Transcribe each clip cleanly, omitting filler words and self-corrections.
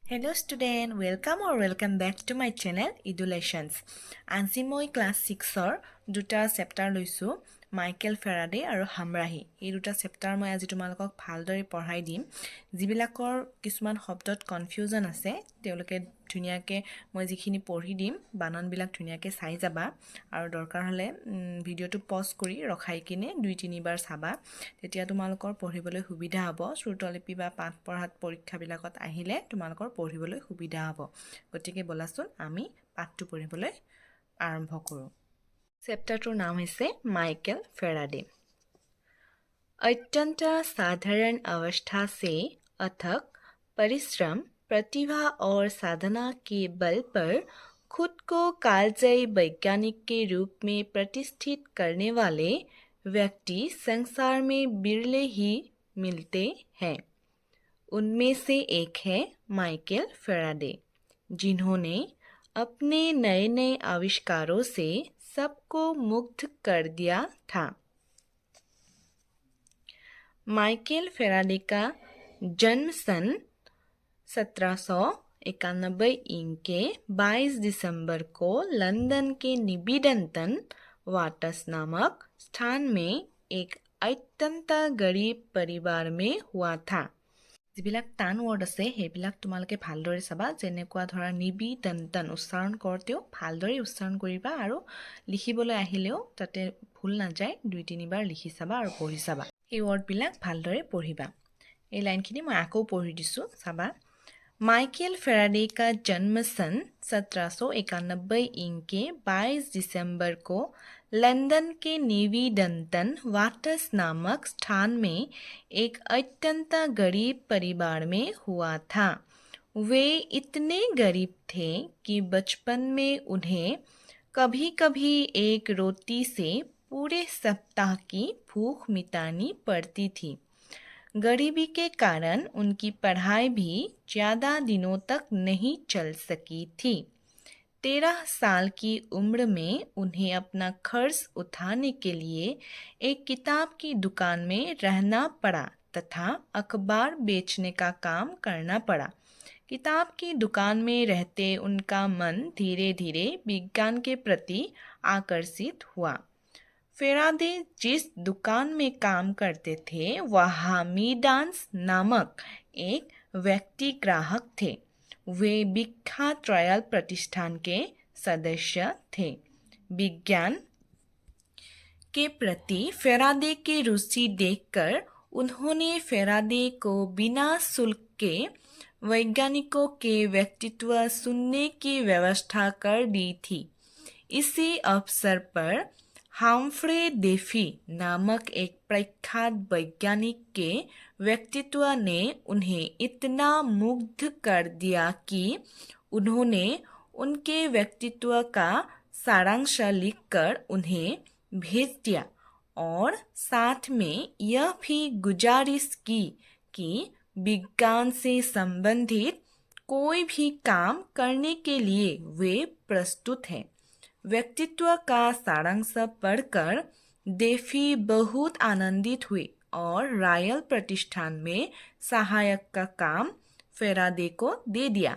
Hello student, welcome back to my channel Edulations. আজি মই class 6ৰ দুটা চেপ্টাৰ লৈছো মাইকেল ফেৰাডে আৰু হামৰাহি। এই দুটা চেপ্টাৰ মই আজি তোমালোকক ভালদৰে পঢ়াই দিম। যিবিলাকৰ কিছুমান শব্দত কনফিউজন আছে তেওঁলোকে ধুনীয়াকৈ মই যিখিনি পঢ়ি দিম বানানবিলাক ধুনীয়াকৈ চাই যাবা আৰু দৰকাৰ হ'লে ভিডিঅ'টো পজ কৰি ৰখাই কিনে 2-3 বাৰ চাবা। তেতিয়া তোমালোকৰ পঢ়িবলৈ সুবিধা হ'ব। শ্ৰুতলিপি বা পাঠ পঢ়াত পৰীক্ষাবিলাকত আহিলে তোমালোকৰ পঢ়িবলৈ সুবিধা হ'ব। গতিকে বলাচোন আমি পাঠটো পঢ়িবলৈ আৰম্ভ কৰোঁ। চেপ্টাৰটোৰ নাম হৈছে माइकल फैराडे। अत्यंत साधारण अवस्था से अथक परिश्रम, प्रतिभा और साधना के बल पर खुद को कालजयी वैज्ञानिक के रूप में प्रतिष्ठित करने वाले व्यक्ति संसार में बिरले ही मिलते हैं। उनमें से एक है माइकल फैराडे, जिन्होंने अपने नए नए आविष्कारों से सबको मुग्ध कर दिया था। माइकल फैराडे का जन्म सन 1791 के 22 दिसंबर को लंदन के निबिडनटन वाटस नामक स्थान में एक अत्यंत गरीब परिवार में हुआ था। যিবিলাক টান ৱৰ্ড আছে সেইবিলাক তোমালোকে ভালদৰে চাবা। যেনেকুৱা ধৰা নিবিডনটন উচ্চাৰণ কৰোঁতেও ভালদৰে উচ্চাৰণ কৰিবা আৰু লিখিবলৈ আহিলেও তাতে ভুল নাযায় 2-3 বাৰ লিখি চাবা আৰু পঢ়ি চাবা। এই ৱৰ্ডবিলাক ভালদৰে পঢ়িবা। এই লাইনখিনি মই আকৌ পঢ়ি দিছোঁ, চাবা। माइकल फैराडे का जन्म सन 1791 के 22 दिसंबर को लंदन के निविडनटन वाटस नामक स्थान में एक अत्यंत गरीब परिवार में हुआ था। वे इतने गरीब थे कि बचपन में उन्हें कभी कभी एक रोटी से पूरे सप्ताह की भूख मिटानी पड़ती थी। गरीबी के कारण उनकी पढ़ाई भी ज़्यादा दिनों तक नहीं चल सकी थी। 13 साल की उम्र में उन्हें अपना खर्च उठाने के लिए एक किताब की दुकान में रहना पड़ा तथा अखबार बेचने का काम करना पड़ा। किताब की दुकान में रहते उनका मन धीरे धीरे विज्ञान के प्रति आकर्षित हुआ। फैराडे जिस दुकान में काम करते थे वहाँ मीडांस नामक एक व्यक्ति ग्राहक थे। वे विख्यात रॉयल प्रतिष्ठान के सदस्य थे। विज्ञान के प्रति फैराडे की रुचि देखकर उन्होंने फैराडे को बिना शुल्क के वैज्ञानिकों के व्यक्तित्व सुनने की व्यवस्था कर दी थी। इसी अवसर पर हम्फ्रे डेफी नामक एक प्रख्यात वैज्ञानिक के व्यक्तित्व ने उन्हें इतना मुग्ध कर दिया कि उन्होंने उनके व्यक्तित्व का सारांश लिखकर उन्हें भेज दिया और साथ में यह भी गुजारिश की कि विज्ञान से संबंधित कोई भी काम करने के लिए वे प्रस्तुत हैं। व्यक्तित्व का सारांश पढ़कर डेफी बहुत आनंदित हुए और रॉयल प्रतिष्ठान में सहायक का काम फैराडे को दे दिया।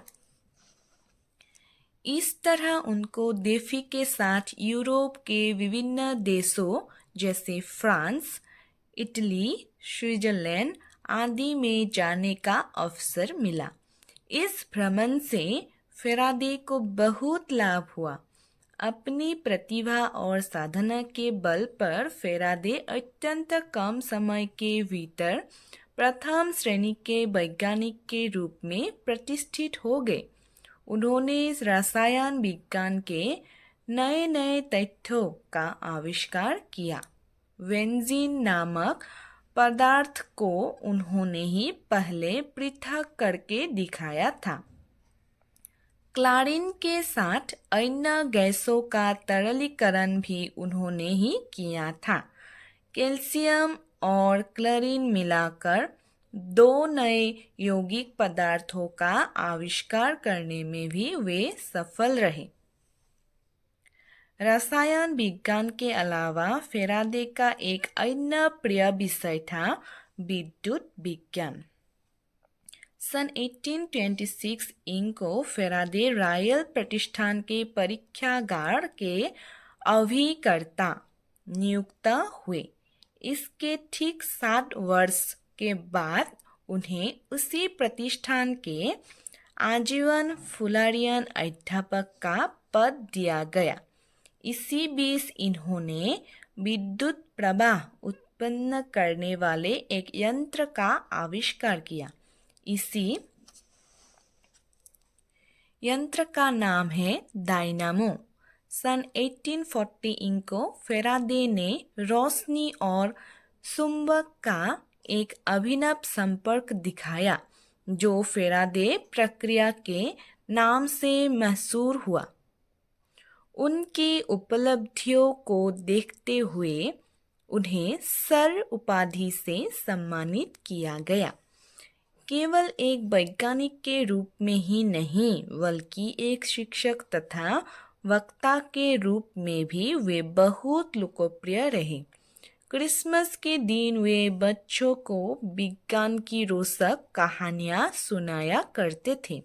इस तरह उनको डेफी के साथ यूरोप के विभिन्न देशों जैसे फ्रांस, इटली, स्विट्जरलैंड आदि में जाने का अवसर मिला। इस भ्रमण से फैराडे को बहुत लाभ हुआ। अपनी प्रतिभा और साधना के बल पर फैराडे अत्यंत कम समय के भीतर प्रथम श्रेणी के वैज्ञानिक के रूप में प्रतिष्ठित हो गए। उन्होंने रसायन विज्ञान के नए नए तथ्यों का आविष्कार किया। बेंजीन नामक पदार्थ को उन्होंने ही पहले पृथक करके दिखाया था। क्लोरीन के साथ अन्य गैसों का तरलीकरण भी उन्होंने ही किया था। कैल्शियम और क्लोरीन मिलाकर 2 नए यौगिक पदार्थों का आविष्कार करने में भी वे सफल रहे। रसायन विज्ञान के अलावा फैराडे का एक अन्य प्रिय विषय था विद्युत विज्ञान। सन 1826 इनको फेराडे रॉयल प्रतिष्ठान के परीक्षागार के अभिकर्ता नियुक्त हुए। इसके ठीक 7 वर्ष के बाद उन्हें उसी प्रतिष्ठान के आजीवन फुलरियन अध्यापक का पद दिया गया। इसी बीच इन्होंने विद्युत प्रवाह उत्पन्न करने वाले एक यंत्र का आविष्कार किया। इसी यंत्र का नाम है डायनामो। सन 1840 इनको फेराडे ने रोशनी और चुंबक का एक अभिनव संपर्क दिखाया, जो फेराडे प्रक्रिया के नाम से मशहूर हुआ। उनकी उपलब्धियों को देखते हुए उन्हें सर उपाधि से सम्मानित किया गया। केवल एक वैज्ञानिक के रूप में ही नहीं, बल्कि एक शिक्षक तथा वक्ता के रूप में भी वे बहुत लोकप्रिय रहे। क्रिसमस के दिन वे बच्चों को विज्ञान की रोचक कहानियाँ सुनाया करते थे।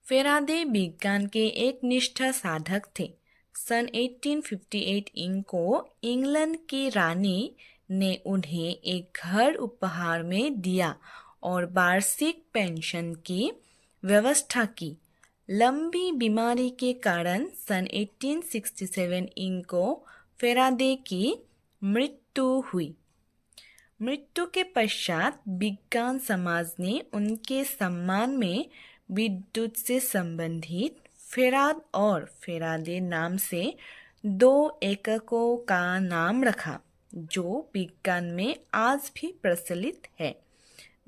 फेराडे विज्ञान के एक निष्ठ साधक थे। सन 1858 इनको इंग्लैंड की रानी ने उन्हें एक घर उपहार में दिया और वार्षिक पेंशन की व्यवस्था की। लंबी बीमारी के कारण सन 1867 इनको फेराडे की मृत्यु हुई। मृत्यु के पश्चात विज्ञान समाज ने उनके सम्मान में विद्युत से संबंधित फेराड और फेराडे नाम से 2 एककों का नाम रखा, जो विज्ञान में आज भी प्रचलित है।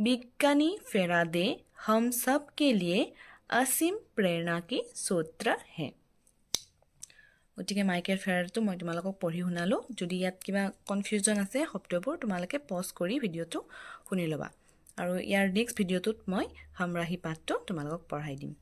विज्ञानी फेराडे हम सब के लिए असीम प्रेरणा के स्रोत हैं। गतिके माइकेल फेराडेটো मैं तुमलोকক पढ़ी शुनालो। যদি ইয়াত কিবা কনফিউজন আছে শব্দবোৰ তোমালোকে পজ কৰি ভিডিঅ'টো শুনি ল'বা আৰু ইয়াৰ নেক্সট ভিডিঅ'টোত মই হামৰাহী পাঠটো তোমালোকক পঢ়াই দিম।